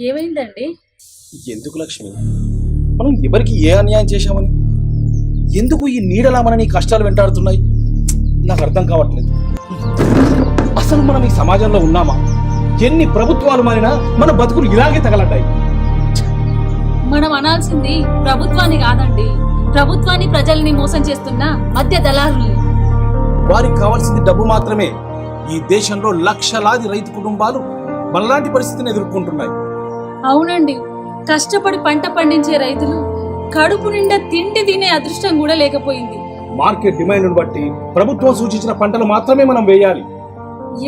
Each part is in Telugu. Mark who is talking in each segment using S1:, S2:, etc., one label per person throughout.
S1: ఏమైందండి?
S2: ఎందుకు లక్ష్మి, మనం ఎవరికి ఏ అన్యాయం చేశామని, ఎందుకు ఈ నీడలా మనని కష్టాలు వెంటాడుతున్నాయి? నాకు అర్థం కావట్లేదు. అసలు మనం ఈ సమాజంలో ఉన్నామా? ఎన్ని ప్రభుత్వాలు మారినా మన బతుకులు ఇలాగే తగలడ్డాయి.
S1: మనం అనాల్సింది ప్రభుత్వాన్ని కాదండి, ప్రభుత్వాన్ని ప్రజల్ని మోసం చేస్తున్న మధ్య దళారుల్ని.
S2: వారికి కావాల్సింది డబ్బు మాత్రమే. ఈ దేశంలో లక్షలాది రైతు కుటుంబాలు మనలాంటి పరిస్థితిని ఎదుర్కొంటున్నాయి.
S1: అవునండి, కష్టపడి పంట పండించే రైతులు కడుపు నిండా తిండి తినే అదృష్టం కూడా లేకపోయింది.
S2: మార్కెట్ డిమాండ్ను బట్టి ప్రభుత్వం సూచించిన పంటలు మాత్రమే మనం వేయాలి.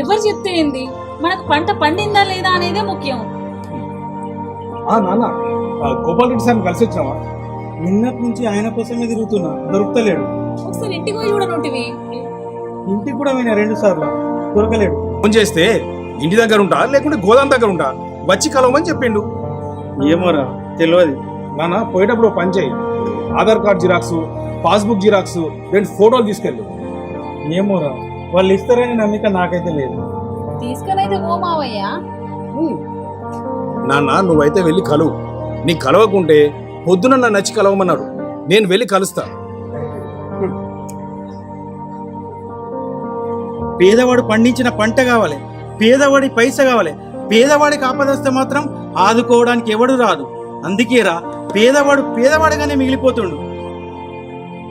S1: ఎవరు చెప్తే ఏంది, మనకు పంట పండిందా లేదా అనేదే ముఖ్యం.
S2: నాన్న, గోపాల్ రెడ్డి సార్ని కలిసి వచ్చావా?
S3: నిన్నటి నుంచి ఆయన కోసమే తిరుగుతున్నా, దొరుకుతలేడు.
S1: ఒకసారి ఇంటికి పోయి చూడనుంటివి.
S3: ఇంటికి కూడా పోయినా 2 సార్లు, దొరకలేడు.
S2: ఫోన్ చేస్తే ఇంటి దగ్గర ఉంటా లేకుంటే గోదాం దగ్గర ఉంటా, వచ్చి కలవమని చెప్పిండు.
S3: ఏమోరా తెలియదు.
S2: నాన్న, పోయేటప్పుడు ఓ పని చేయి, Aadhaar card xerox, passbook xerox, 2 ఫోటోలు తీసుకెళ్ళు.
S3: ఏమోరా, వాళ్ళు ఇస్తారని నమ్మిక నాకైతే లేదు.
S1: తీసుకునైతే ఓ మావయ్య.
S2: నాన్న, నువ్వైతే వెళ్ళి కలువు. నీ కలవకుంటే పొద్దున నన్ను నచ్చి కలవమన్నాడు, నేను వెళ్ళి కలుస్తా.
S3: పేదవాడు పండించిన పంట కావాలి, పేదవాడి పైస కావాలి. పేదవాడికి ఆపదొస్తే మాత్రం ఆదుకోవడానికి ఎవడు రాదు. అందుకేరా పేదవాడు పేదవాడిగానే మిగిలిపోతుండు.